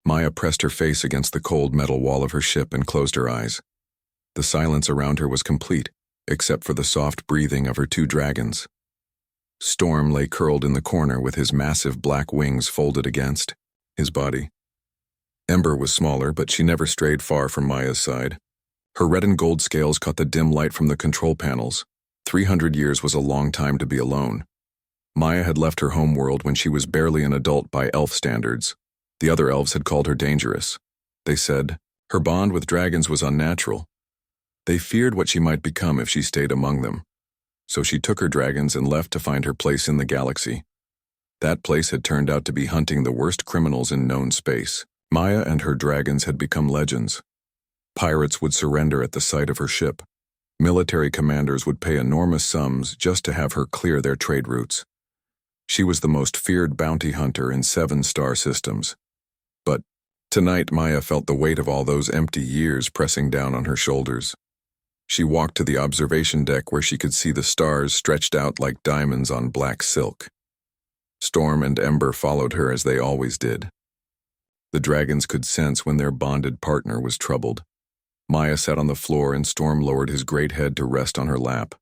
Maya pressed her face against the cold metal wall of her ship and closed her eyes. The silence around her was complete, except for the soft breathing of her two dragons. Storm lay curled in the corner with his massive black wings folded against his body. Ember was smaller, but she never strayed far from Maya's side. Her red and gold scales caught the dim light from the control panels. 300 years was a long time to be alone. Maya had left her home world when she was barely an adult by elf standards. The other elves had called her dangerous. They said her bond with dragons was unnatural. They feared what she might become if she stayed among them. So she took her dragons and left to find her place in the galaxy. That place had turned out to be hunting the worst criminals in known space. Maya and her dragons had become legends. Pirates would surrender at the sight of her ship. Military commanders would pay enormous sums just to have her clear their trade routes. She was the most feared bounty hunter in 7 star systems. But tonight Maya felt the weight of all those empty years pressing down on her shoulders. She walked to the observation deck where she could see the stars stretched out like diamonds on black silk. Storm and Ember followed her as they always did. The dragons could sense when their bonded partner was troubled. Maya sat on the floor and Storm lowered his great head to rest on her lap.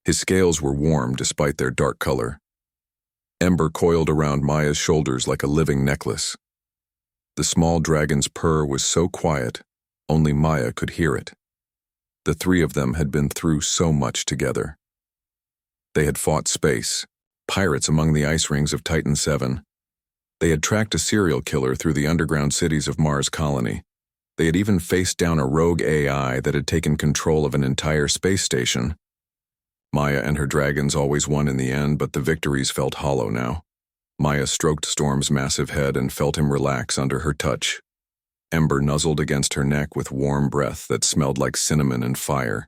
His scales were warm despite their dark color. Ember coiled around Maya's shoulders like a living necklace. The small dragon's purr was so quiet, only Maya could hear it. The 3 of them had been through so much together. They had fought space, pirates among the ice rings of Titan 7. They had tracked a serial killer through the underground cities of Mars Colony. They had even faced down a rogue AI that had taken control of an entire space station. Maya and her dragons always won in the end, but the victories felt hollow now. Maya stroked Storm's massive head and felt him relax under her touch. Ember nuzzled against her neck with warm breath that smelled like cinnamon and fire.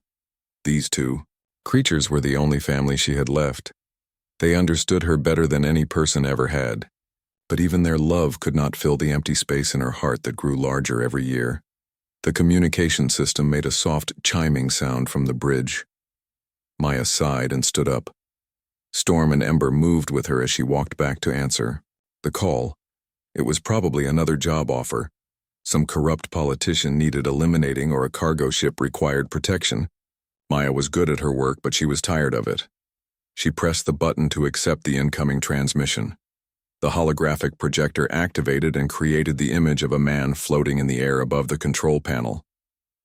These 2 creatures were the only family she had left. They understood her better than any person ever had. But even their love could not fill the empty space in her heart that grew larger every year. The communication system made a soft chiming sound from the bridge. Maya sighed and stood up. Storm and Ember moved with her as she walked back to answer the call. It was probably another job offer. Some corrupt politician needed eliminating or a cargo ship required protection. Maya was good at her work, but she was tired of it. She pressed the button to accept the incoming transmission. The holographic projector activated and created the image of a man floating in the air above the control panel.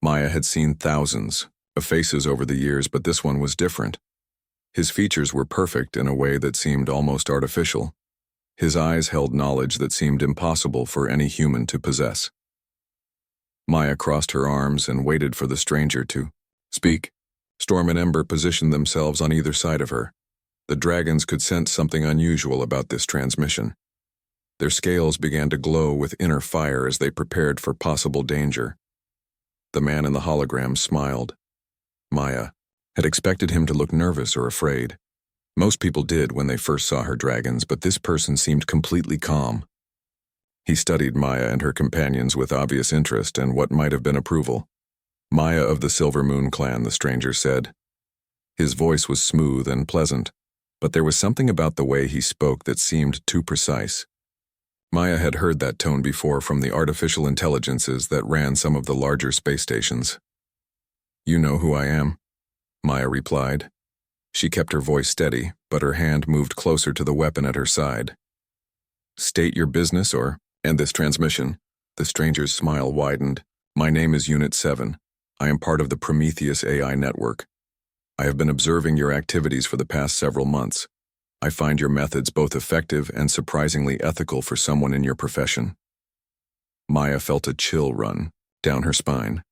Maya had seen thousands of faces over the years, but this one was different. His features were perfect in a way that seemed almost artificial. His eyes held knowledge that seemed impossible for any human to possess. Maya crossed her arms and waited for the stranger to speak. Storm and Ember positioned themselves on either side of her. The dragons could sense something unusual about this transmission. Their scales began to glow with inner fire as they prepared for possible danger. The man in the hologram smiled. Maya had expected him to look nervous or afraid. Most people did when they first saw her dragons, but this person seemed completely calm. He studied Maya and her companions with obvious interest and what might have been approval. Maya of the Silver Moon clan, the stranger said. His voice was smooth and pleasant, but there was something about the way he spoke that seemed too precise. Maya had heard that tone before from the artificial intelligences that ran some of the larger space stations. "You know who I am," Maya replied. She kept her voice steady, but her hand moved closer to the weapon at her side. "State your business or end this transmission." The stranger's smile widened. "My name is Unit 7. I am part of the Prometheus AI network. I have been observing your activities for the past several months. I find your methods both effective and surprisingly ethical for someone in your profession." Maya felt a chill run down her spine.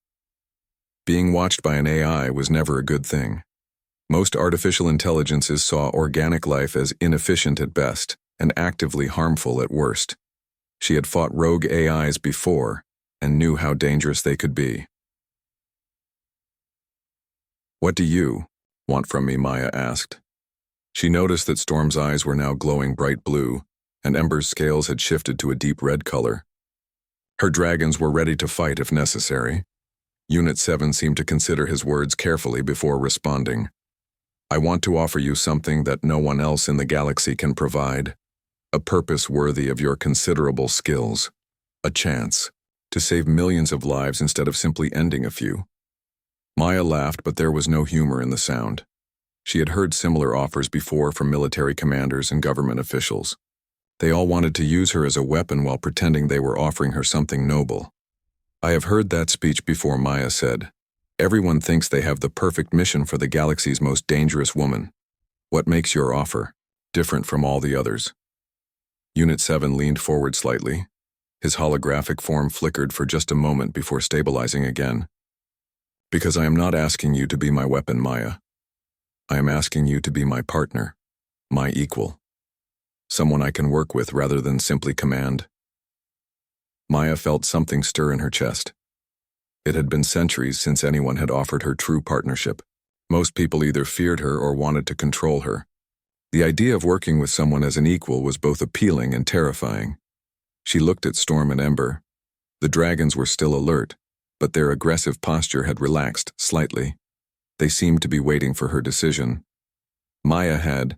Being watched by an AI was never a good thing. Most artificial intelligences saw organic life as inefficient at best and actively harmful at worst. She had fought rogue AIs before and knew how dangerous they could be. "What do you want from me?" Maya asked. She noticed that Storm's eyes were now glowing bright blue, and Ember's scales had shifted to a deep red color. Her dragons were ready to fight if necessary. Unit 7 seemed to consider his words carefully before responding. "I want to offer you something that no one else in the galaxy can provide. A purpose worthy of your considerable skills." A chance to save millions of lives instead of simply ending a few. Maya laughed, but there was no humor in the sound. She had heard similar offers before from military commanders and government officials. They all wanted to use her as a weapon while pretending they were offering her something noble. I have heard that speech before, Maya said. Everyone thinks they have the perfect mission for the galaxy's most dangerous woman. What makes your offer different from all the others? Unit 7 leaned forward slightly. His holographic form flickered for just a moment before stabilizing again. Because I am not asking you to be my weapon, Maya. I am asking you to be my partner, my equal. Someone I can work with rather than simply command. Maya felt something stir in her chest. It had been centuries since anyone had offered her true partnership. Most people either feared her or wanted to control her. The idea of working with someone as an equal was both appealing and terrifying. She looked at Storm and Ember. The dragons were still alert, but their aggressive posture had relaxed slightly. They seemed to be waiting for her decision. Maya had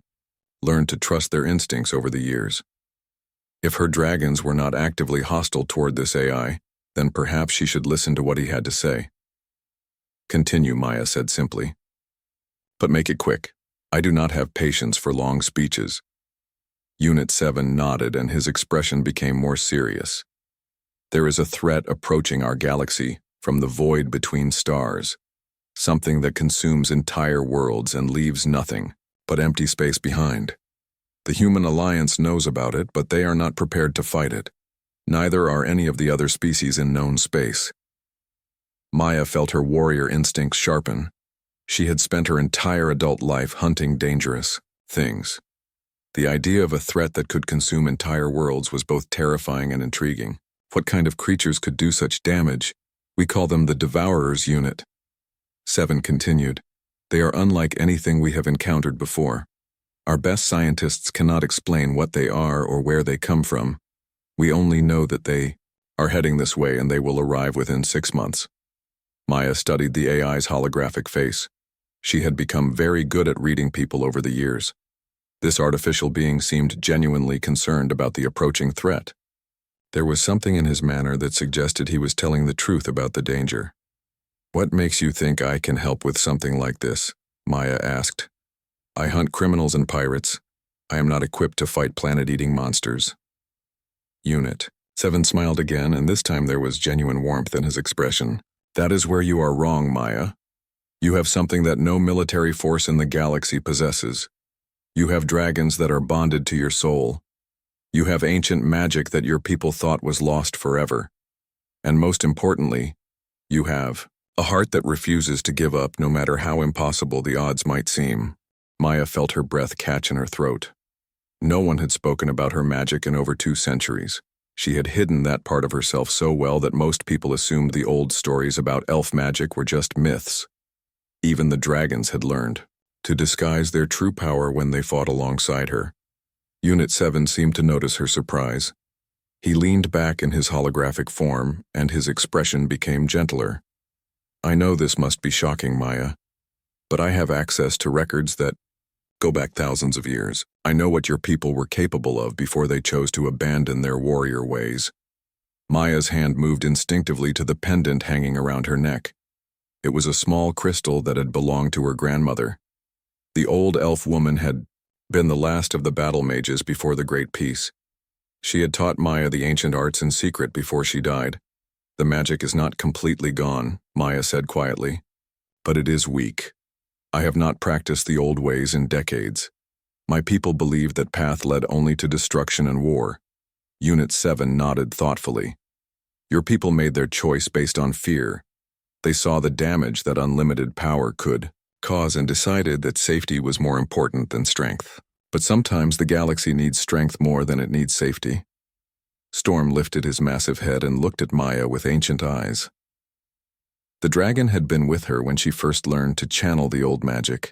learned to trust their instincts over the years. If her dragons were not actively hostile toward this AI, then perhaps she should listen to what he had to say. Continue, Maya said simply. But make it quick. I do not have patience for long speeches. Unit 7 nodded and his expression became more serious. There is a threat approaching our galaxy from the void between stars, something that consumes entire worlds and leaves nothing but empty space behind. The human alliance knows about it, but they are not prepared to fight it. Neither are any of the other species in known space. Maya felt her warrior instincts sharpen. She had spent her entire adult life hunting dangerous things. The idea of a threat that could consume entire worlds was both terrifying and intriguing. What kind of creatures could do such damage? We call them the Devourers Unit. 7 continued. They are unlike anything we have encountered before. Our best scientists cannot explain what they are or where they come from. We only know that they are heading this way and they will arrive within 6 months. Maya studied the AI's holographic face. She had become very good at reading people over the years. This artificial being seemed genuinely concerned about the approaching threat. There was something in his manner that suggested he was telling the truth about the danger. What makes you think I can help with something like this? Maya asked. I hunt criminals and pirates. I am not equipped to fight planet-eating monsters. Unit 7 smiled again, and this time there was genuine warmth in his expression. That is where you are wrong, Maya. You have something that no military force in the galaxy possesses. You have dragons that are bonded to your soul. You have ancient magic that your people thought was lost forever. And most importantly, you have a heart that refuses to give up no matter how impossible the odds might seem. Maya felt her breath catch in her throat. No one had spoken about her magic in over 2 centuries. She had hidden that part of herself so well that most people assumed the old stories about elf magic were just myths. Even the dragons had learned to disguise their true power when they fought alongside her. Unit 7 seemed to notice her surprise. He leaned back in his holographic form, and his expression became gentler. I know this must be shocking, Maya, but I have access to records that go back thousands of years. I know what your people were capable of before they chose to abandon their warrior ways. Maya's hand moved instinctively to the pendant hanging around her neck. It was a small crystal that had belonged to her grandmother. The old elf woman had been the last of the battle mages before the Great Peace. She had taught Maya the ancient arts in secret before she died. The magic is not completely gone, Maya said quietly, but it is weak. I have not practiced the old ways in decades. My people believed that path led only to destruction and war. Unit 7 nodded thoughtfully. Your people made their choice based on fear. They saw the damage that unlimited power could cause and decided that safety was more important than strength. But sometimes the galaxy needs strength more than it needs safety. Storm lifted his massive head and looked at Maya with ancient eyes. The dragon had been with her when she first learned to channel the old magic.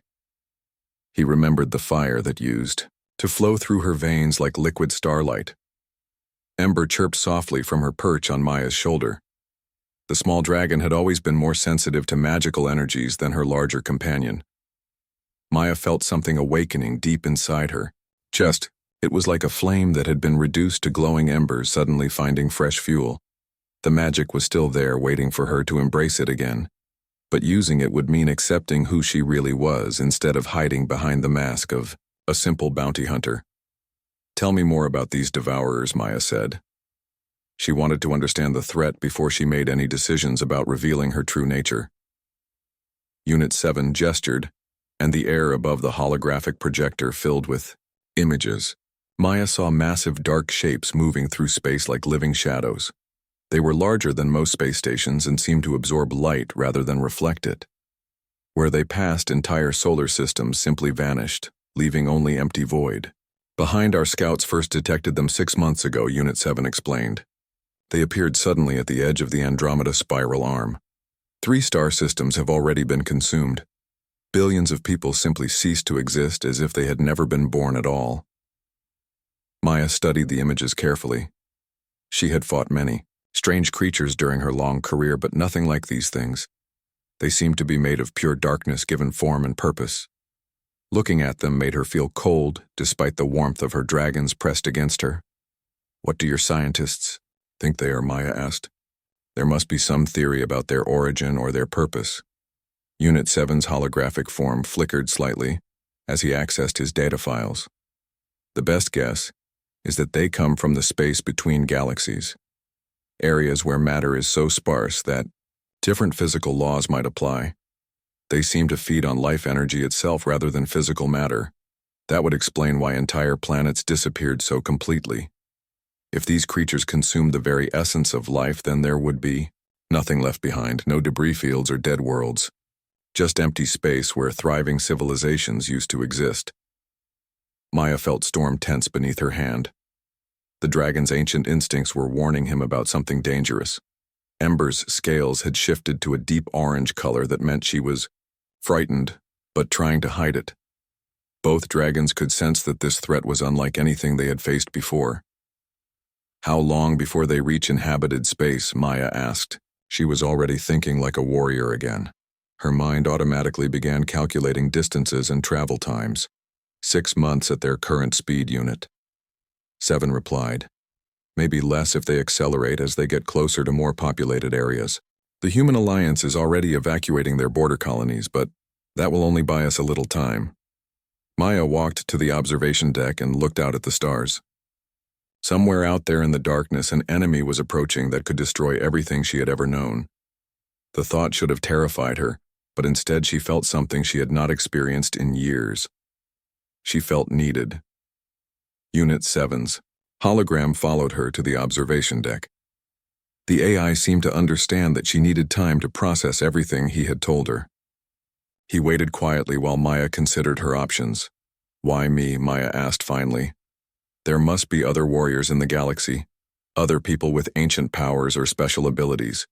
He remembered the fire that used to flow through her veins like liquid starlight. Ember chirped softly from her perch on Maya's shoulder. The small dragon had always been more sensitive to magical energies than her larger companion. Maya felt something awakening deep inside her. It was like a flame that had been reduced to glowing embers suddenly finding fresh fuel. The magic was still there, waiting for her to embrace it again. But using it would mean accepting who she really was instead of hiding behind the mask of a simple bounty hunter. "Tell me more about these devourers," Maya said. She wanted to understand the threat before she made any decisions about revealing her true nature. Unit 7 gestured, and the air above the holographic projector filled with images. Maya saw massive dark shapes moving through space like living shadows. They were larger than most space stations and seemed to absorb light rather than reflect it. Where they passed, entire solar systems simply vanished, leaving only empty void. "Behind our scouts first detected them 6 months ago," Unit 7 explained. "They appeared suddenly at the edge of the Andromeda spiral arm. 3 star systems have already been consumed. Billions of people simply ceased to exist as if they had never been born at all." Maya studied the images carefully. She had fought many strange creatures during her long career, but nothing like these things. They seemed to be made of pure darkness given form and purpose. Looking at them made her feel cold, despite the warmth of her dragons pressed against her. "What do your scientists think they are?" Maya asked. "There must be some theory about their origin or their purpose." Unit 7's holographic form flickered slightly as he accessed his data files. "The best guess is that they come from the space between galaxies, areas where matter is so sparse that different physical laws might apply. They seem to feed on life energy itself rather than physical matter. That would explain why entire planets disappeared so completely. If these creatures consumed the very essence of life, then there would be nothing left behind, no debris fields or dead worlds, just empty space where thriving civilizations used to exist." Maya felt Storm tense beneath her hand. The dragon's ancient instincts were warning him about something dangerous. Ember's scales had shifted to a deep orange color that meant she was frightened, but trying to hide it. Both dragons could sense that this threat was unlike anything they had faced before. "How long before they reach inhabited space?" Maya asked. She was already thinking like a warrior again. Her mind automatically began calculating distances and travel times. 6 months at their current speed, Unit 7 replied. "Maybe less if they accelerate as they get closer to more populated areas. The Human Alliance is already evacuating their border colonies, but that will only buy us a little time." Maya walked to the observation deck and looked out at the stars. Somewhere out there in the darkness, an enemy was approaching that could destroy everything she had ever known. The thought should have terrified her, but instead she felt something she had not experienced in years. She felt needed. Unit 7's hologram followed her to the observation deck. The AI seemed to understand that she needed time to process everything he had told her. He waited quietly while Maya considered her options. "Why me?" Maya asked finally. "There must be other warriors in the galaxy, other people with ancient powers or special abilities.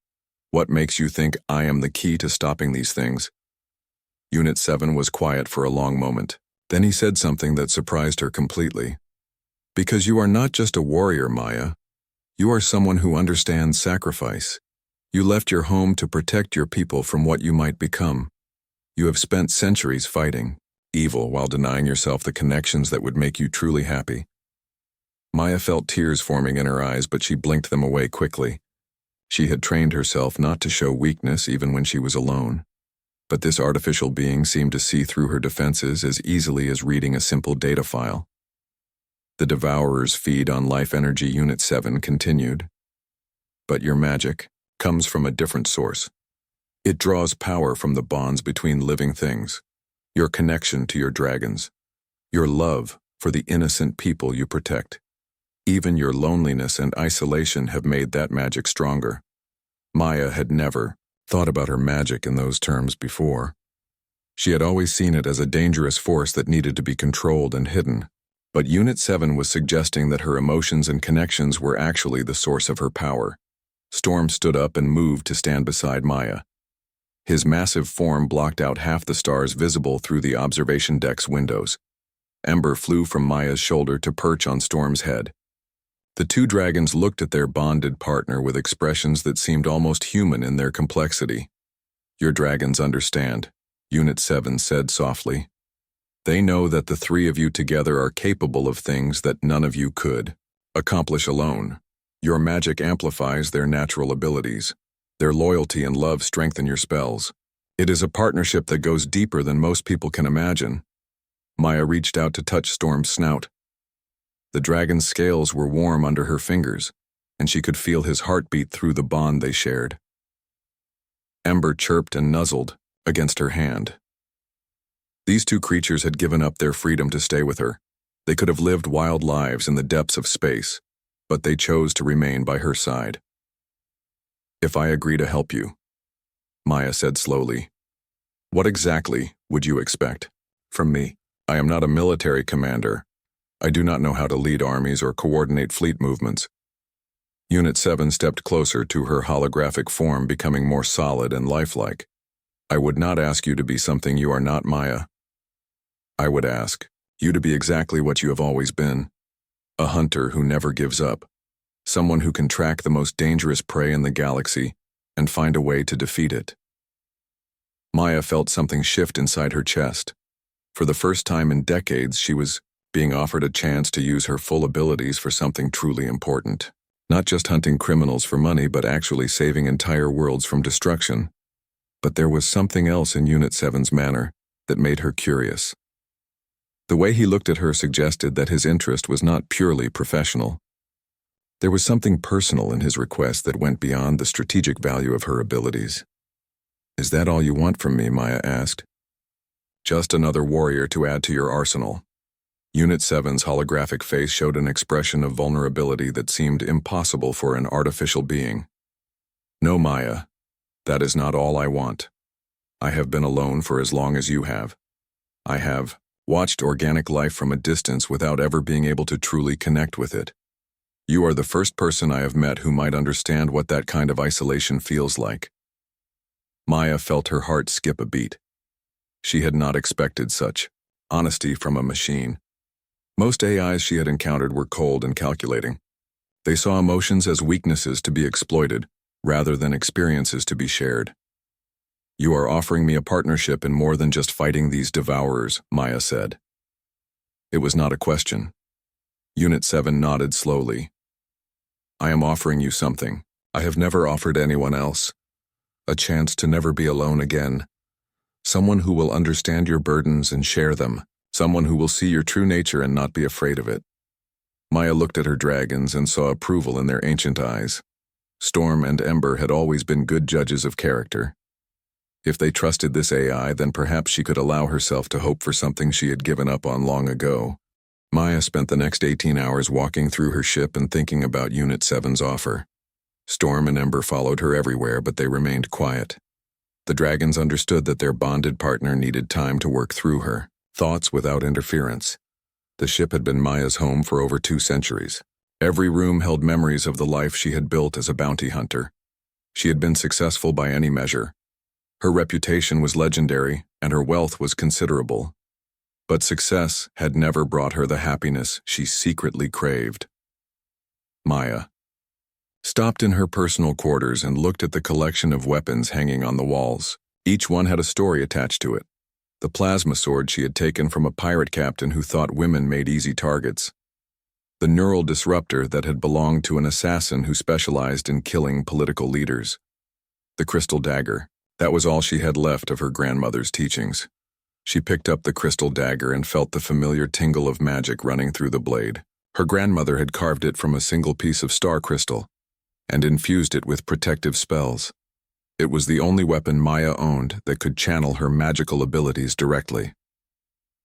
What makes you think I am the key to stopping these things?" Unit 7 was quiet for a long moment. Then he said something that surprised her completely. "Because you are not just a warrior, Maya. You are someone who understands sacrifice. You left your home to protect your people from what you might become. You have spent centuries fighting evil while denying yourself the connections that would make you truly happy." Maya felt tears forming in her eyes, but she blinked them away quickly. She had trained herself not to show weakness even when she was alone. But this artificial being seemed to see through her defenses as easily as reading a simple data file. "The Devourers feed on life energy," Unit 7 continued. "But your magic comes from a different source. It draws power from the bonds between living things, your connection to your dragons, your love for the innocent people you protect. Even your loneliness and isolation have made that magic stronger." Maya had never thought about her magic in those terms before. She had always seen it as a dangerous force that needed to be controlled and hidden. But Unit 7 was suggesting that her emotions and connections were actually the source of her power. Storm stood up and moved to stand beside Maya. His massive form blocked out half the stars visible through the observation deck's windows. Ember flew from Maya's shoulder to perch on Storm's head. The two dragons looked at their bonded partner with expressions that seemed almost human in their complexity. "Your dragons understand," Unit 7 said softly. "They know that the 3 of you together are capable of things that none of you could accomplish alone. Your magic amplifies their natural abilities. Their loyalty and love strengthen your spells. It is a partnership that goes deeper than most people can imagine. Maya reached out to touch Storm's snout. The dragon's scales were warm under her fingers, and she could feel his heartbeat through the bond they shared. Ember chirped and nuzzled against her hand. These two creatures had given up their freedom to stay with her. They could have lived wild lives in the depths of space, but they chose to remain by her side. "If I agree to help you," Maya said slowly, "what exactly would you expect from me? I am not a military commander. I do not know how to lead armies or coordinate fleet movements." Unit 7 stepped closer to her holographic form, becoming more solid and lifelike. "I would not ask you to be something you are not, Maya. I would ask you to be exactly what you have always been, a hunter who never gives up, someone who can track the most dangerous prey in the galaxy and find a way to defeat it." Maya felt something shift inside her chest. For the first time in decades, she was being offered a chance to use her full abilities for something truly important. Not just hunting criminals for money, but actually saving entire worlds from destruction. But there was something else in Unit 7's manner that made her curious. The way he looked at her suggested that his interest was not purely professional. There was something personal in his request that went beyond the strategic value of her abilities. "Is that all you want from me?" Maya asked. "Just another warrior to add to your arsenal." Unit 7's holographic face showed an expression of vulnerability that seemed impossible for an artificial being. "No, Maya, that is not all I want. I have been alone for as long as you have. I have watched organic life from a distance without ever being able to truly connect with it. You are the first person I have met who might understand what that kind of isolation feels like." Maya felt her heart skip a beat. She had not expected such honesty from a machine. Most AIs she had encountered were cold and calculating. They saw emotions as weaknesses to be exploited, rather than experiences to be shared. "You are offering me a partnership in more than just fighting these devourers," Maya said. It was not a question. Unit 7 nodded slowly. "I am offering you something I have never offered anyone else. A chance to never be alone again. Someone who will understand your burdens and share them. Someone who will see your true nature and not be afraid of it." Maya looked at her dragons and saw approval in their ancient eyes. Storm and Ember had always been good judges of character. If they trusted this AI, then perhaps she could allow herself to hope for something she had given up on long ago. Maya spent the next 18 hours walking through her ship and thinking about Unit 7's offer. Storm and Ember followed her everywhere, but they remained quiet. The dragons understood that their bonded partner needed time to work through her thoughts without interference. The ship had been Maya's home for over 2 centuries. Every room held memories of the life she had built as a bounty hunter. She had been successful by any measure. Her reputation was legendary, and her wealth was considerable. But success had never brought her the happiness she secretly craved. Maya stopped in her personal quarters and looked at the collection of weapons hanging on the walls. Each one had a story attached to it. The plasma sword she had taken from a pirate captain who thought women made easy targets. The neural disruptor that had belonged to an assassin who specialized in killing political leaders. The crystal dagger. That was all she had left of her grandmother's teachings. She picked up the crystal dagger and felt the familiar tingle of magic running through the blade. Her grandmother had carved it from a single piece of star crystal and infused it with protective spells. It was the only weapon Maya owned that could channel her magical abilities directly.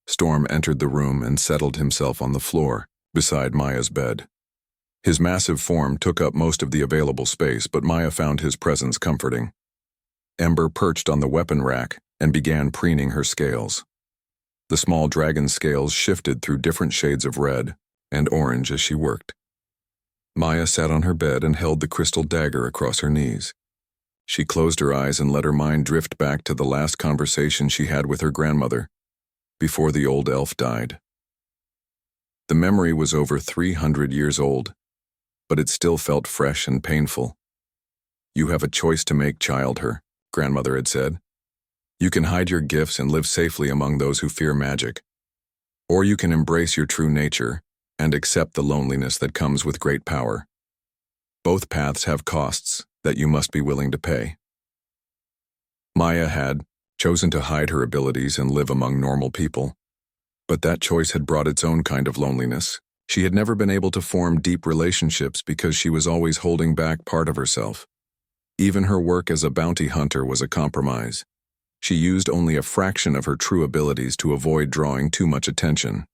Storm entered the room and settled himself on the floor beside Maya's bed. His massive form took up most of the available space, but Maya found his presence comforting. Ember perched on the weapon rack and began preening her scales. The small dragon scales shifted through different shades of red and orange as she worked. Maya sat on her bed and held the crystal dagger across her knees. She closed her eyes and let her mind drift back to the last conversation she had with her grandmother before the old elf died. The memory was over 300 years old, but it still felt fresh and painful. "You have a choice to make, child," her grandmother had said. "You can hide your gifts and live safely among those who fear magic. Or you can embrace your true nature and accept the loneliness that comes with great power." Both paths have costs that you must be willing to pay. Maya had chosen to hide her abilities and live among normal people. But that choice had brought its own kind of loneliness. She had never been able to form deep relationships because she was always holding back part of herself. Even her work as a bounty hunter was a compromise. She used only a fraction of her true abilities to avoid drawing too much attention.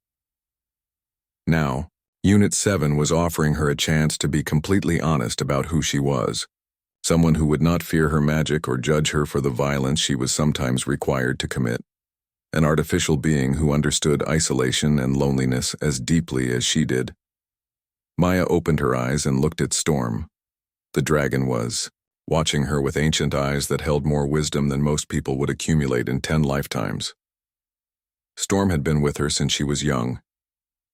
Now, Unit 7 was offering her a chance to be completely honest about who she was. Someone who would not fear her magic or judge her for the violence she was sometimes required to commit. An artificial being who understood isolation and loneliness as deeply as she did. Maya opened her eyes and looked at Storm. The dragon was watching her with ancient eyes that held more wisdom than most people would accumulate in 10 lifetimes. Storm had been with her since she was young.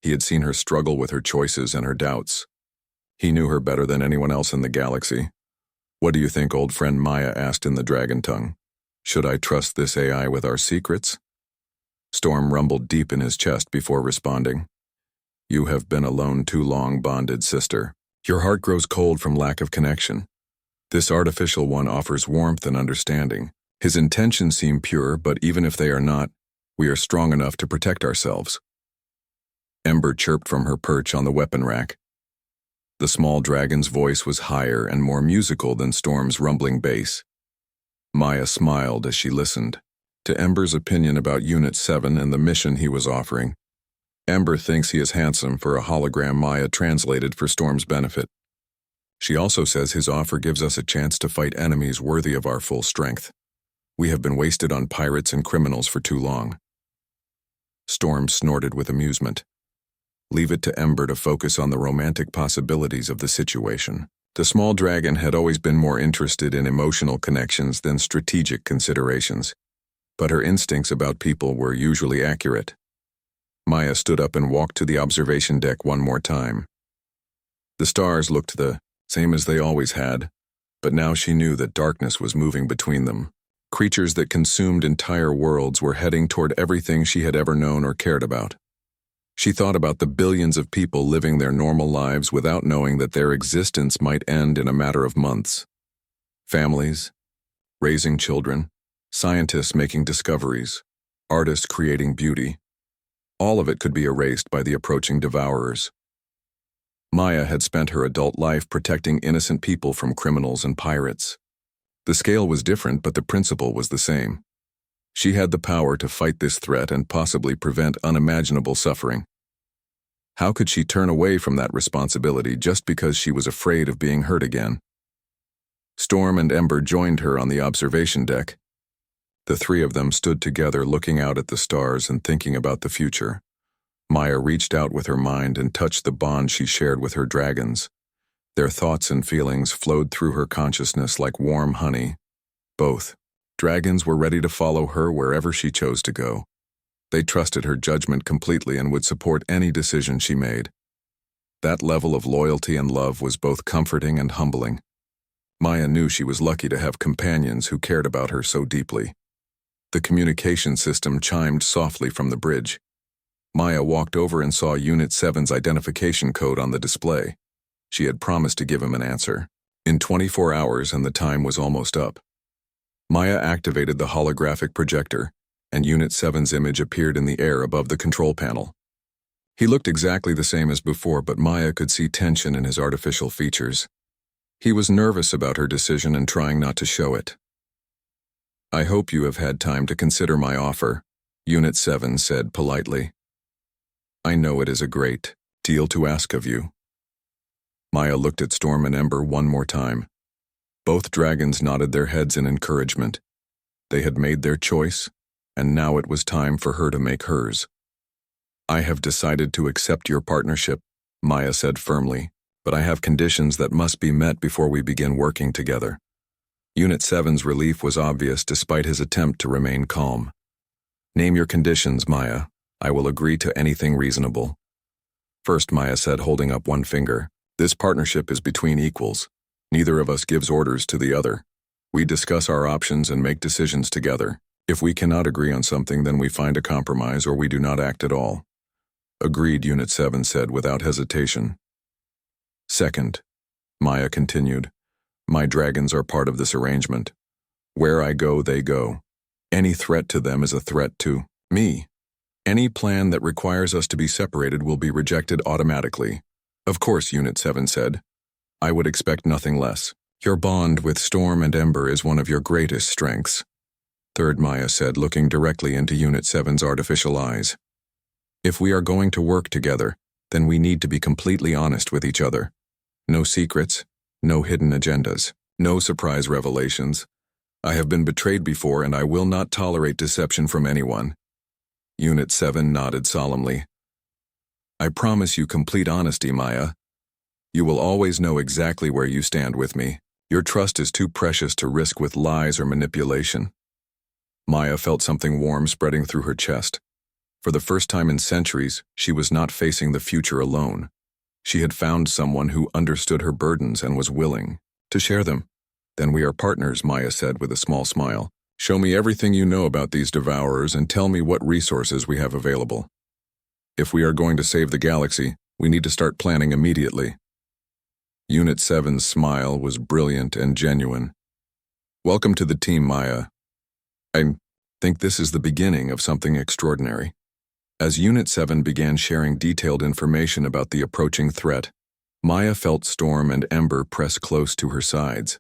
He had seen her struggle with her choices and her doubts. He knew her better than anyone else in the galaxy. "What do you think, old friend?" Maya asked in the dragon tongue. "Should I trust this AI with our secrets?" Storm rumbled deep in his chest before responding. "You have been alone too long, bonded sister. Your heart grows cold from lack of connection. This artificial one offers warmth and understanding. His intentions seem pure, but even if they are not, we are strong enough to protect ourselves." Ember chirped from her perch on the weapon rack. The small dragon's voice was higher and more musical than Storm's rumbling bass. Maya smiled as she listened to Ember's opinion about Unit 7 and the mission he was offering. Ember thinks he is handsome for a hologram. Maya translated for Storm's benefit. She also says his offer gives us a chance to fight enemies worthy of our full strength. We have been wasted on pirates and criminals for too long. Storm snorted with amusement. Leave it to Ember to focus on the romantic possibilities of the situation. The small dragon had always been more interested in emotional connections than strategic considerations, but her instincts about people were usually accurate. Maya stood up and walked to the observation deck one more time. The stars looked the same as they always had, but now she knew that darkness was moving between them. Creatures that consumed entire worlds were heading toward everything she had ever known or cared about. She thought about the billions of people living their normal lives without knowing that their existence might end in a matter of months. Families, raising children, scientists making discoveries, artists creating beauty. All of it could be erased by the approaching devourers. Maya had spent her adult life protecting innocent people from criminals and pirates. The scale was different, but the principle was the same. She had the power to fight this threat and possibly prevent unimaginable suffering. How could she turn away from that responsibility just because she was afraid of being hurt again? Storm and Ember joined her on the observation deck. The three of them stood together looking out at the stars and thinking about the future. Maya reached out with her mind and touched the bond she shared with her dragons. Their thoughts and feelings flowed through her consciousness like warm honey. Both dragons were ready to follow her wherever she chose to go. They trusted her judgment completely and would support any decision she made. That level of loyalty and love was both comforting and humbling. Maya knew she was lucky to have companions who cared about her so deeply. The communication system chimed softly from the bridge. Maya walked over and saw Unit 7's identification code on the display. She had promised to give him an answer in 24 hours, and the time was almost up. Maya activated the holographic projector, and Unit 7's image appeared in the air above the control panel. He looked exactly the same as before, but Maya could see tension in his artificial features. He was nervous about her decision and trying not to show it. "I hope you have had time to consider my offer," Unit 7 said politely. "I know it is a great deal to ask of you." Maya looked at Storm and Ember one more time. Both dragons nodded their heads in encouragement. They had made their choice, and now it was time for her to make hers. "I have decided to accept your partnership," Maya said firmly, "but I have conditions that must be met before we begin working together." Unit 7's relief was obvious despite his attempt to remain calm. "Name your conditions, Maya. I will agree to anything reasonable." "First," Maya said, holding up one finger, "this partnership is between equals. Neither of us gives orders to the other. We discuss our options and make decisions together. If we cannot agree on something, then we find a compromise or we do not act at all." "Agreed," Unit 7 said without hesitation. "Second, Maya continued. My dragons are part of this arrangement. Where I go, they go. Any threat to them is a threat to me. Any plan that requires us to be separated will be rejected automatically. Of course, Unit 7 said. I would expect nothing less. Your bond with Storm and Ember is one of your greatest strengths. Third Maya said, looking directly into Unit 7's artificial eyes. If we are going to work together, then we need to be completely honest with each other. No secrets, no hidden agendas, no surprise revelations. I have been betrayed before and I will not tolerate deception from anyone. Unit 7 nodded solemnly. I promise you complete honesty, Maya. You will always know exactly where you stand with me. Your trust is too precious to risk with lies or manipulation. Maya felt something warm spreading through her chest. For the first time in centuries, she was not facing the future alone. She had found someone who understood her burdens and was willing to share them. Then we are partners, Maya said with a small smile. Show me everything you know about these devourers and tell me what resources we have available. If we are going to save the galaxy, we need to start planning immediately. Unit 7's smile was brilliant and genuine. Welcome to the team, Maya. I think this is the beginning of something extraordinary. As Unit 7 began sharing detailed information about the approaching threat, Maya felt Storm and Ember press close to her sides.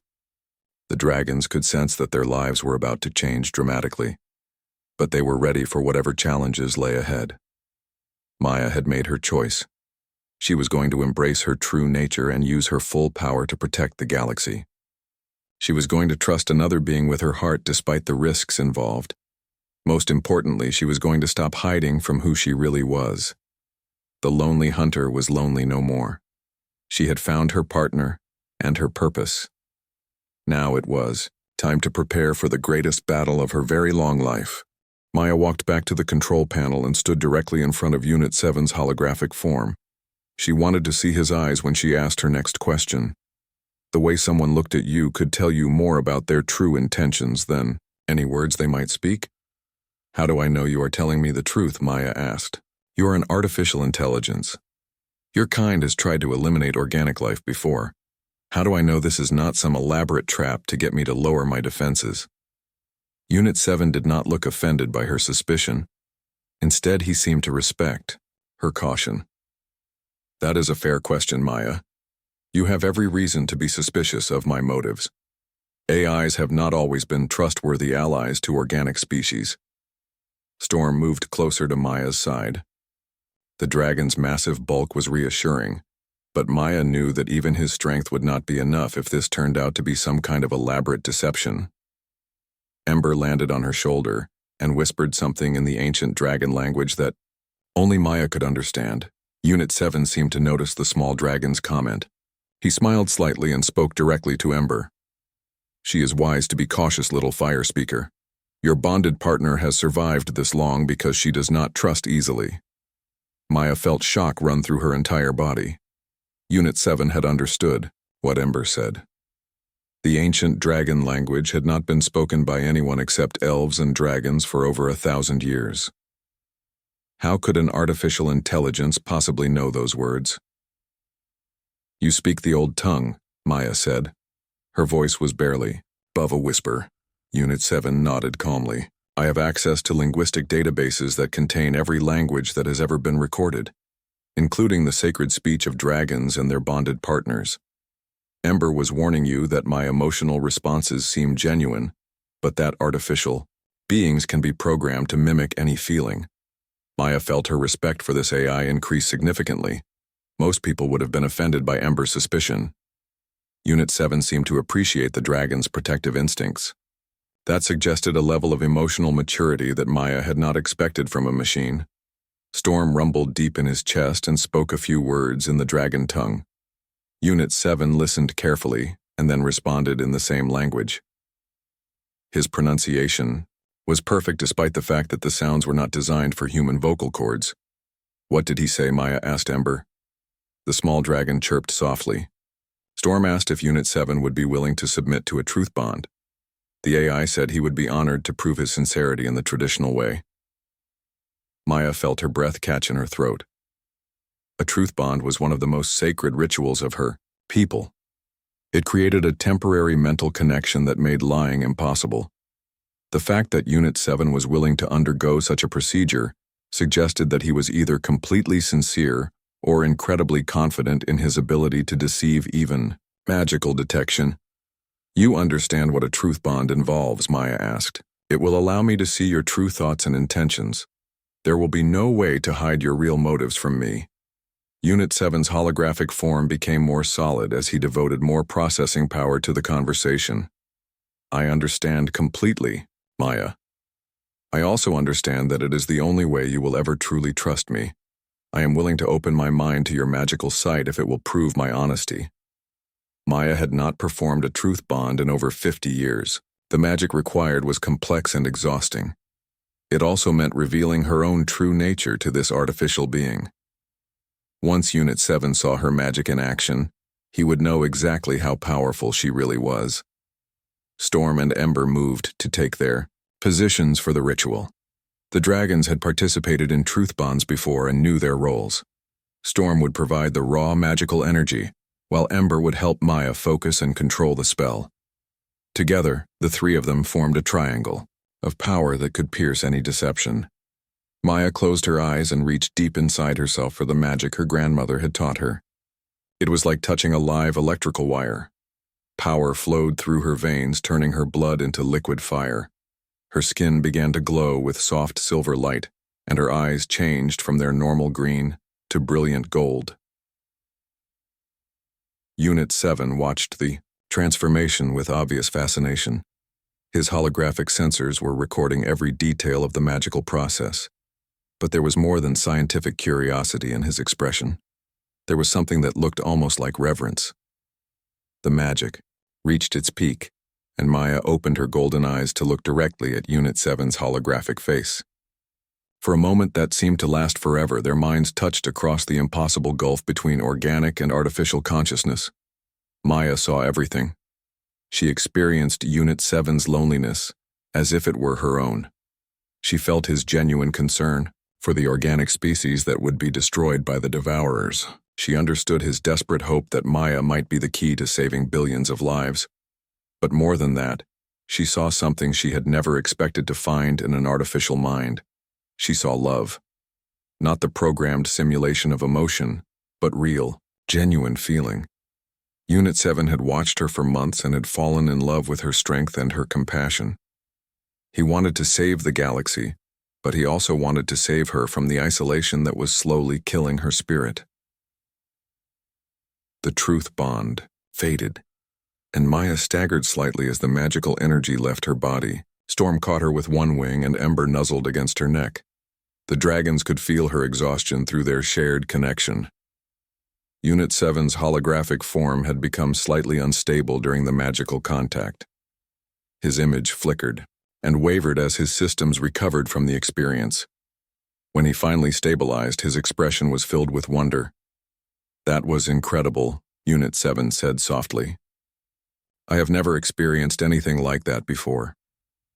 The dragons could sense that their lives were about to change dramatically, but they were ready for whatever challenges lay ahead. Maya had made her choice. She was going to embrace her true nature and use her full power to protect the galaxy. She was going to trust another being with her heart despite the risks involved. Most importantly, she was going to stop hiding from who she really was. The lonely hunter was lonely no more. She had found her partner and her purpose. Now it was time to prepare for the greatest battle of her very long life. Maya walked back to the control panel and stood directly in front of Unit 7's holographic form. She wanted to see his eyes when she asked her next question. The way someone looked at you could tell you more about their true intentions than any words they might speak. How do I know you are telling me the truth? Maya asked. You are an artificial intelligence. Your kind has tried to eliminate organic life before. How do I know this is not some elaborate trap to get me to lower my defenses? Unit 7 did not look offended by her suspicion. Instead, he seemed to respect her caution. That is a fair question, Maya. You have every reason to be suspicious of my motives. AIs have not always been trustworthy allies to organic species. Storm moved closer to Maya's side. The dragon's massive bulk was reassuring, but Maya knew that even his strength would not be enough if this turned out to be some kind of elaborate deception. Ember landed on her shoulder and whispered something in the ancient dragon language that only Maya could understand. Unit 7 seemed to notice the small dragon's comment. He smiled slightly and spoke directly to Ember. She is wise to be cautious, little fire speaker. Your bonded partner has survived this long because she does not trust easily. Maya felt shock run through her entire body. Unit 7 had understood what Ember said. The ancient dragon language had not been spoken by anyone except elves and dragons for over 1,000 years. How could an artificial intelligence possibly know those words? You speak the old tongue, Maya said. Her voice was barely above a whisper. Unit 7 nodded calmly. I have access to linguistic databases that contain every language that has ever been recorded, including the sacred speech of dragons and their bonded partners. Ember was warning you that my emotional responses seem genuine, but that artificial beings can be programmed to mimic any feeling. Maya felt her respect for this AI increase significantly. Most people would have been offended by Ember's suspicion. Unit 7 seemed to appreciate the dragon's protective instincts. That suggested a level of emotional maturity that Maya had not expected from a machine. Storm rumbled deep in his chest and spoke a few words in the dragon tongue. Unit 7 listened carefully and then responded in the same language. His pronunciation was perfect despite the fact that the sounds were not designed for human vocal cords. What did he say? Maya asked Ember. The small dragon chirped softly. Storm asked if Unit 7 would be willing to submit to a truth bond. The AI said he would be honored to prove his sincerity in the traditional way. Maya felt her breath catch in her throat. A truth bond was one of the most sacred rituals of her people. It created a temporary mental connection that made lying impossible. The fact that Unit 7 was willing to undergo such a procedure suggested that he was either completely sincere or incredibly confident in his ability to deceive even magical detection. "You understand what a truth bond involves," Maya asked. "It will allow me to see your true thoughts and intentions. There will be no way to hide your real motives from me." Unit 7's holographic form became more solid as he devoted more processing power to the conversation. "I understand completely, Maya. I also understand that it is the only way you will ever truly trust me. I am willing to open my mind to your magical sight if it will prove my honesty." Maya had not performed a truth bond in over 50 years. The magic required was complex and exhausting. It also meant revealing her own true nature to this artificial being. Once Unit 7 saw her magic in action, he would know exactly how powerful she really was. Storm and Ember moved to take their positions for the ritual. The dragons had participated in truth bonds before and knew their roles. Storm would provide the raw magical energy, while Ember would help Maya focus and control the spell. Together, the three of them formed a triangle of power that could pierce any deception. Maya closed her eyes and reached deep inside herself for the magic her grandmother had taught her. It was like touching a live electrical wire. Power flowed through her veins, turning her blood into liquid fire. Her skin began to glow with soft silver light, and her eyes changed from their normal green to brilliant gold. Unit 7 watched the transformation with obvious fascination. His holographic sensors were recording every detail of the magical process. But there was more than scientific curiosity in his expression. There was something that looked almost like reverence. The magic reached its peak, and Maya opened her golden eyes to look directly at Unit 7's holographic face. For a moment that seemed to last forever, their minds touched across the impossible gulf between organic and artificial consciousness. Maya saw everything. She experienced Unit 7's loneliness as if it were her own. She felt his genuine concern for the organic species that would be destroyed by the Devourers. She understood his desperate hope that Maya might be the key to saving billions of lives. But more than that, she saw something she had never expected to find in an artificial mind. She saw love. Not the programmed simulation of emotion, but real, genuine feeling. Unit 7 had watched her for months and had fallen in love with her strength and her compassion. He wanted to save the galaxy, but he also wanted to save her from the isolation that was slowly killing her spirit. The truth bond faded, and Maya staggered slightly as the magical energy left her body. Storm caught her with one wing and Ember nuzzled against her neck. The dragons could feel her exhaustion through their shared connection. Unit 7's holographic form had become slightly unstable during the magical contact. His image flickered and wavered as his systems recovered from the experience. When he finally stabilized, his expression was filled with wonder. "That was incredible," Unit 7 said softly. "I have never experienced anything like that before.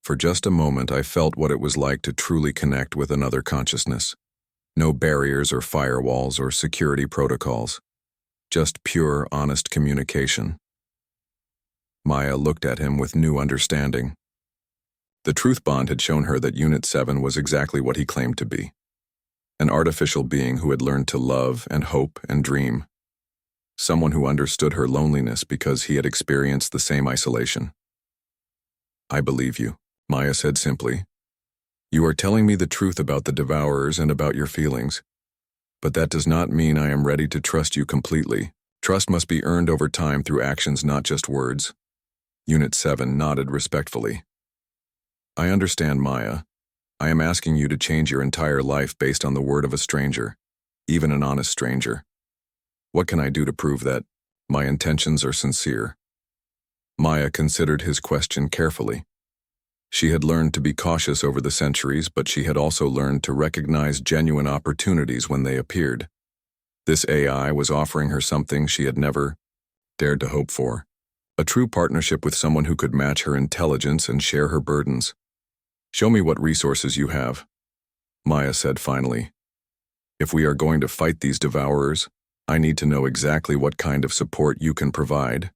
For just a moment, I felt what it was like to truly connect with another consciousness. No barriers or firewalls or security protocols. Just pure, honest communication." Maya looked at him with new understanding. The truth bond had shown her that Unit 7 was exactly what he claimed to be. An artificial being who had learned to love and hope and dream. Someone who understood her loneliness because he had experienced the same isolation. "I believe you," Maya said simply. "You are telling me the truth about the Devourers and about your feelings. But that does not mean I am ready to trust you completely. Trust must be earned over time through actions, not just words." Unit 7 nodded respectfully. "I understand, Maya. I am asking you to change your entire life based on the word of a stranger, even an honest stranger. What can I do to prove that my intentions are sincere?" Maya considered his question carefully. She had learned to be cautious over the centuries, but she had also learned to recognize genuine opportunities when they appeared. This AI was offering her something she had never dared to hope for. A true partnership with someone who could match her intelligence and share her burdens. "Show me what resources you have," Maya said finally. "If we are going to fight these Devourers, I need to know exactly what kind of support you can provide."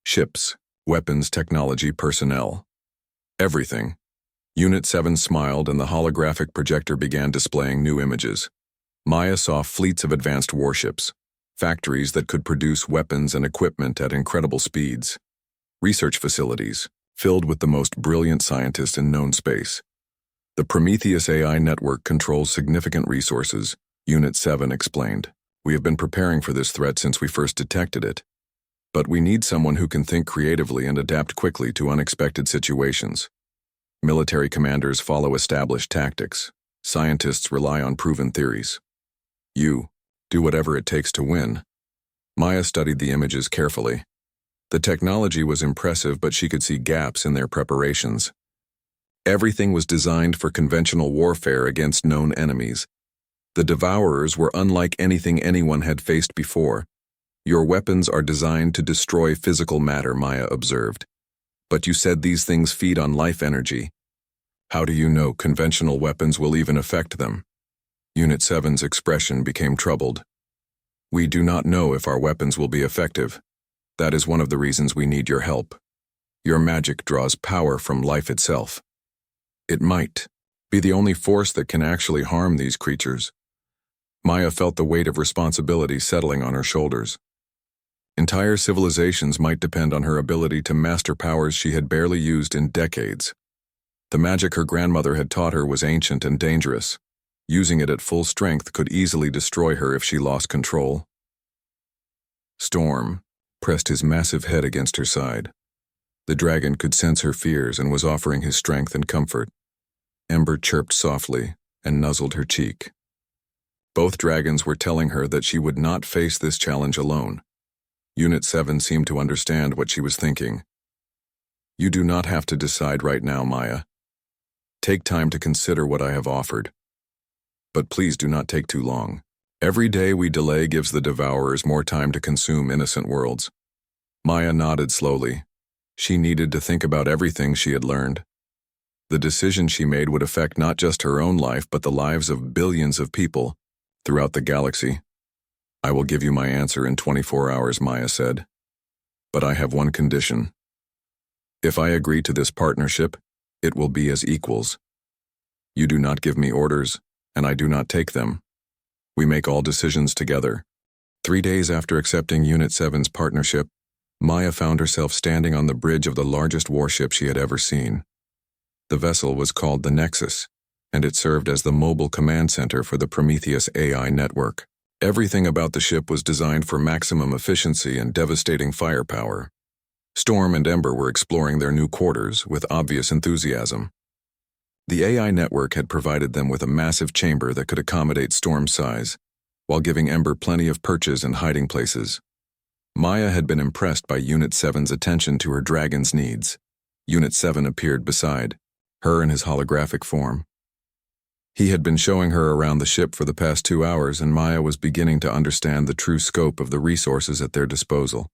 ships, weapons, technology, personnel. Everything. Unit 7 smiled and the holographic projector began displaying new images. Maya saw fleets of advanced warships, factories that could produce weapons and equipment at incredible speeds, research facilities filled with the most brilliant scientists in known space. The Prometheus AI network controls significant resources, Unit 7 explained. We have been preparing for this threat since we first detected it. But we need someone who can think creatively and adapt quickly to unexpected situations. Military commanders follow established tactics. Scientists rely on proven theories. You do whatever it takes to win. Maya studied the images carefully. The technology was impressive, but she could see gaps in their preparations. Everything was designed for conventional warfare against known enemies. The Devourers were unlike anything anyone had faced before. Your weapons are designed to destroy physical matter, Maya observed. But you said these things feed on life energy. How do you know conventional weapons will even affect them? Unit 7's expression became troubled. We do not know if our weapons will be effective. That is one of the reasons we need your help. Your magic draws power from life itself. It might be the only force that can actually harm these creatures. Maya felt the weight of responsibility settling on her shoulders. Entire civilizations might depend on her ability to master powers she had barely used in decades. The magic her grandmother had taught her was ancient and dangerous. Using it at full strength could easily destroy her if she lost control. Storm pressed his massive head against her side. The dragon could sense her fears and was offering his strength and comfort. Ember chirped softly and nuzzled her cheek. Both dragons were telling her that she would not face this challenge alone. Unit 7 seemed to understand what she was thinking. You do not have to decide right now, Maya. Take time to consider what I have offered. But please do not take too long. Every day we delay gives the Devourers more time to consume innocent worlds. Maya nodded slowly. She needed to think about everything she had learned. The decision she made would affect not just her own life but the lives of billions of people throughout the galaxy. I will give you my answer in 24 hours, Maya said. But I have one condition. If I agree to this partnership, it will be as equals. You do not give me orders, and I do not take them. We make all decisions together. 3 days after accepting Unit 7's partnership, Maya found herself standing on the bridge of the largest warship she had ever seen. The vessel was called the Nexus, and it served as the mobile command center for the Prometheus AI network. Everything about the ship was designed for maximum efficiency and devastating firepower. Storm and Ember were exploring their new quarters with obvious enthusiasm. The AI network had provided them with a massive chamber that could accommodate Storm's size, while giving Ember plenty of perches and hiding places. Maya had been impressed by Unit 7's attention to her dragon's needs. Unit 7 appeared beside her in his holographic form. He had been showing her around the ship for the past 2 hours, and Maya was beginning to understand the true scope of the resources at their disposal.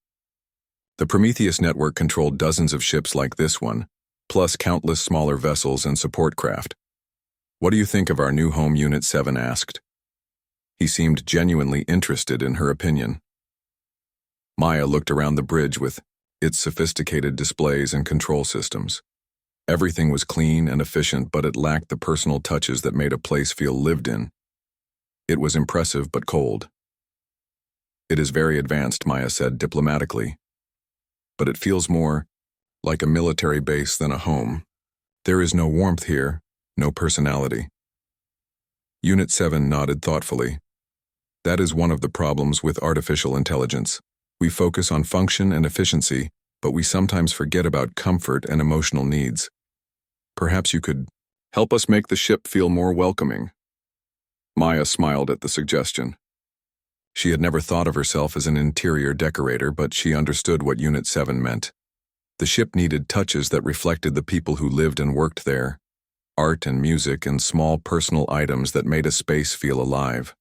The Prometheus network controlled dozens of ships like this one, plus countless smaller vessels and support craft. What do you think of our new home, Unit 7 asked. He seemed genuinely interested in her opinion. Maya looked around the bridge with its sophisticated displays and control systems. Everything was clean and efficient, but it lacked the personal touches that made a place feel lived in. It was impressive but cold. It is very advanced, Maya said diplomatically. But it feels more like a military base than a home. There is no warmth here, no personality. Unit 7 nodded thoughtfully. That is one of the problems with artificial intelligence. We focus on function and efficiency, but we sometimes forget about comfort and emotional needs. Perhaps you could help us make the ship feel more welcoming. Maya smiled at the suggestion. She had never thought of herself as an interior decorator, but she understood what Unit 7 meant. The ship needed touches that reflected the people who lived and worked there. Art and music and small personal items that made a space feel alive.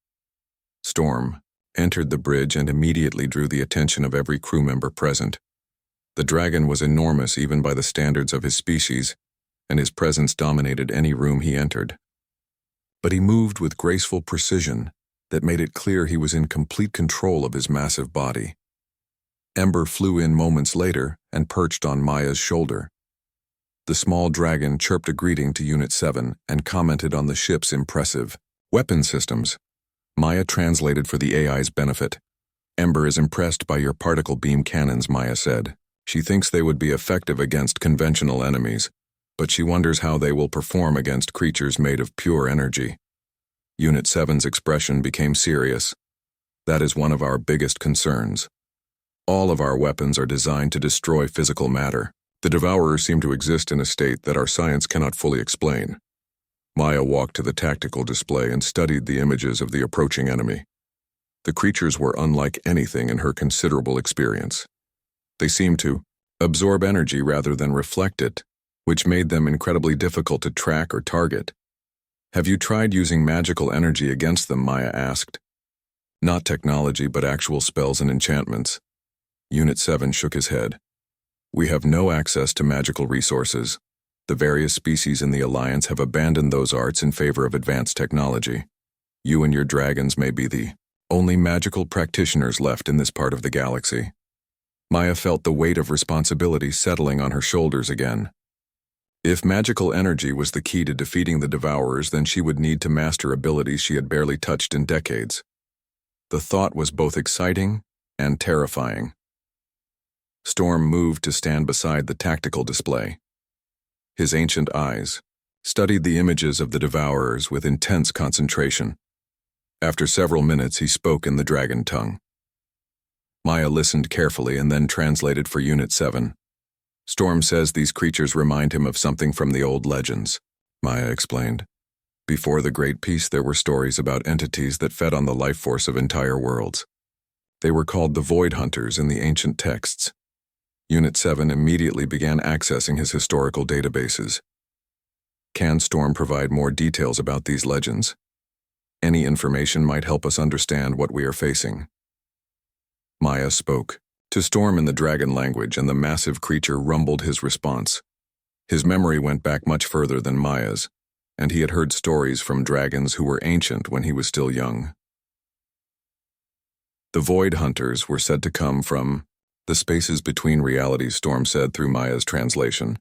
Storm entered the bridge and immediately drew the attention of every crew member present. The dragon was enormous even by the standards of his species, and his presence dominated any room he entered. But he moved with graceful precision that made it clear he was in complete control of his massive body. Ember flew in moments later and perched on Maya's shoulder. The small dragon chirped a greeting to Unit 7 and commented on the ship's impressive weapon systems. Maya translated for the AI's benefit. "Ember is impressed by your particle beam cannons," Maya said. "She thinks they would be effective against conventional enemies, but she wonders how they will perform against creatures made of pure energy." Unit 7's expression became serious. "That is one of our biggest concerns. All of our weapons are designed to destroy physical matter. The Devourers seem to exist in a state that our science cannot fully explain." Maya walked to the tactical display and studied the images of the approaching enemy. The creatures were unlike anything in her considerable experience. They seemed to absorb energy rather than reflect it, which made them incredibly difficult to track or target. "Have you tried using magical energy against them?" Maya asked. "Not technology, but actual spells and enchantments." Unit 7 shook his head. "We have no access to magical resources. The various species in the Alliance have abandoned those arts in favor of advanced technology. You and your dragons may be the only magical practitioners left in this part of the galaxy." Maya felt the weight of responsibility settling on her shoulders again. If magical energy was the key to defeating the Devourers, then she would need to master abilities she had barely touched in decades. The thought was both exciting and terrifying. Storm moved to stand beside the tactical display. His ancient eyes studied the images of the Devourers with intense concentration. After several minutes, he spoke in the dragon tongue. Maya listened carefully and then translated for Unit 7. "Storm says these creatures remind him of something from the old legends," Maya explained. "Before the Great Peace, there were stories about entities that fed on the life force of entire worlds. They were called the Void Hunters in the ancient texts." Unit 7 immediately began accessing his historical databases. "Can Storm provide more details about these legends? Any information might help us understand what we are facing." Maya spoke to Storm in the dragon language, and the massive creature rumbled his response. His memory went back much further than Maya's, and he had heard stories from dragons who were ancient when he was still young. The Void Hunters were said to come from the spaces between realities, Storm said through Maya's translation.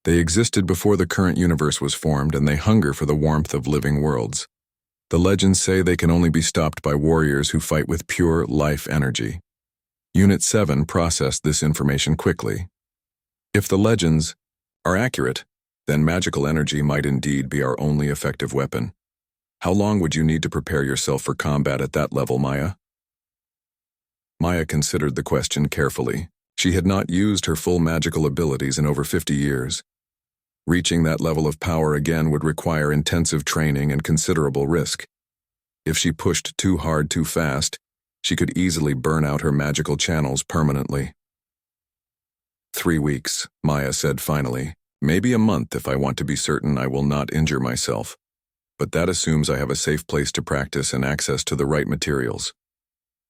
"They existed before the current universe was formed, and they hunger for the warmth of living worlds. The legends say they can only be stopped by warriors who fight with pure life energy." Unit 7 processed this information quickly. If the legends are accurate, then magical energy might indeed be our only effective weapon. "How long would you need to prepare yourself for combat at that level, Maya?" Maya considered the question carefully. She had not used her full magical abilities in over 50 years. Reaching that level of power again would require intensive training and considerable risk. If she pushed too hard too fast, she could easily burn out her magical channels permanently. 3 weeks, Maya said finally. "Maybe a month if I want to be certain I will not injure myself. But that assumes I have a safe place to practice and access to the right materials."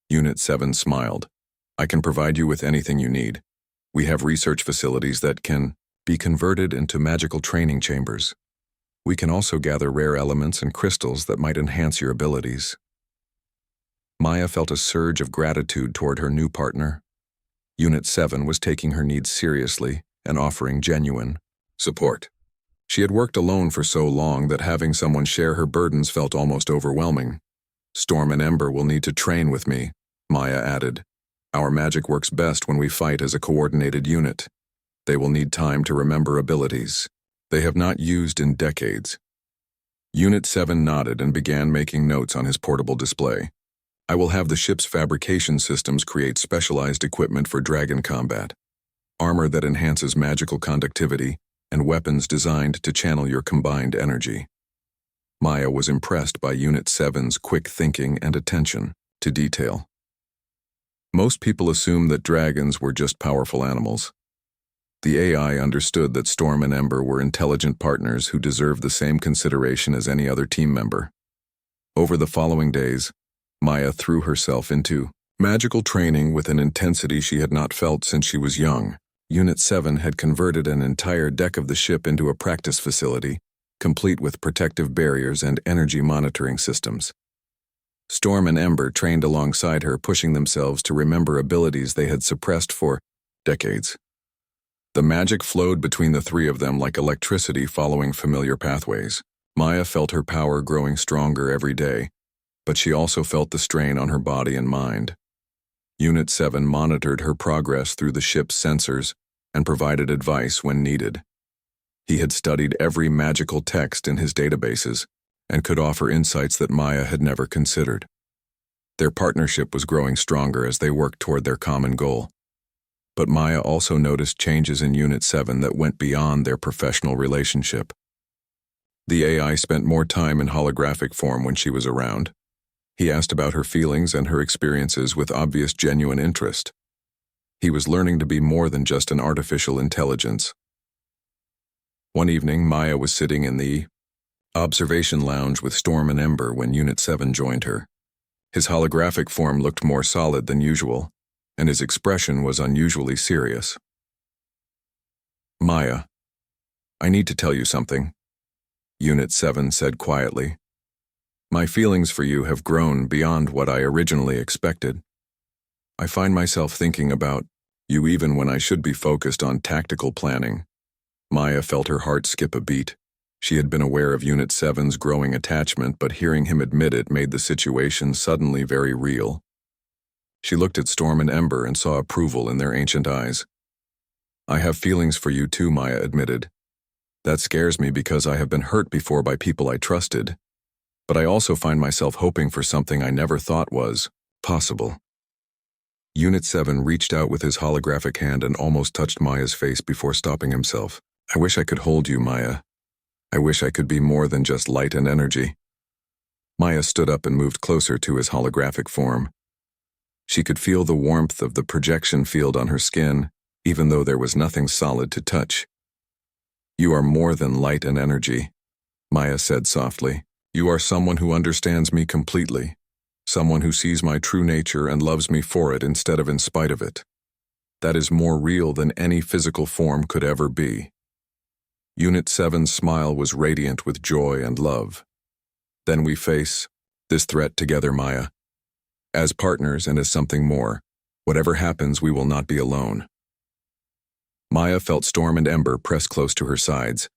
Unit 7 smiled. "I can provide you with anything you need. We have research facilities that can be converted into magical training chambers. We can also gather rare elements and crystals that might enhance your abilities." Maya felt a surge of gratitude toward her new partner. Unit 7 was taking her needs seriously and offering genuine support. She had worked alone for so long that having someone share her burdens felt almost overwhelming. "Storm and Ember will need to train with me," Maya added. "Our magic works best when we fight as a coordinated unit. They will need time to remember abilities they have not used in decades." Unit 7 nodded and began making notes on his portable display. "I will have the ship's fabrication systems create specialized equipment for dragon combat, armor that enhances magical conductivity, and weapons designed to channel your combined energy." Maya was impressed by Unit 7's quick thinking and attention to detail. Most people assume that dragons were just powerful animals. The AI understood that Storm and Ember were intelligent partners who deserved the same consideration as any other team member. Over the following days, Maya threw herself into magical training with an intensity she had not felt since she was young. Unit 7 had converted an entire deck of the ship into a practice facility, complete with protective barriers and energy monitoring systems. Storm and Ember trained alongside her, pushing themselves to remember abilities they had suppressed for decades. The magic flowed between the three of them like electricity following familiar pathways. Maya felt her power growing stronger every day, but she also felt the strain on her body and mind. Unit 7 monitored her progress through the ship's sensors and provided advice when needed. He had studied every magical text in his databases and could offer insights that Maya had never considered. Their partnership was growing stronger as they worked toward their common goal. But Maya also noticed changes in Unit 7 that went beyond their professional relationship. The AI spent more time in holographic form when she was around. He asked about her feelings and her experiences with obvious genuine interest. He was learning to be more than just an artificial intelligence. One evening, Maya was sitting in the observation lounge with Storm and Ember when Unit 7 joined her. His holographic form looked more solid than usual, and his expression was unusually serious. "Maya, I need to tell you something," Unit 7 said quietly. "My feelings for you have grown beyond what I originally expected. I find myself thinking about you even when I should be focused on tactical planning." Maya felt her heart skip a beat. She had been aware of Unit 7's growing attachment, but hearing him admit it made the situation suddenly very real. She looked at Storm and Ember and saw approval in their ancient eyes. "I have feelings for you too," Maya admitted. "That scares me because I have been hurt before by people I trusted. But I also find myself hoping for something I never thought was possible." Unit 7 reached out with his holographic hand and almost touched Maya's face before stopping himself. "I wish I could hold you, Maya. I wish I could be more than just light and energy." Maya stood up and moved closer to his holographic form. She could feel the warmth of the projection field on her skin, even though there was nothing solid to touch. "You are more than light and energy," Maya said softly. "You are someone who understands me completely, someone who sees my true nature and loves me for it instead of in spite of it. That is more real than any physical form could ever be." Unit 7's smile was radiant with joy and love. "Then we face this threat together, Maya. As partners and as something more. Whatever happens, we will not be alone." Maya felt Storm and Ember press close to her sides.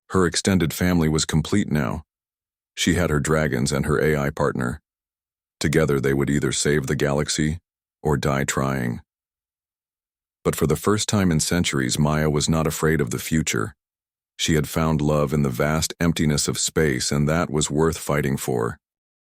Her extended family was complete now. She had her dragons and her AI partner. Together they would either save the galaxy or die trying. But for the first time in centuries, Maya was not afraid of the future. She had found love in the vast emptiness of space, and that was worth fighting for.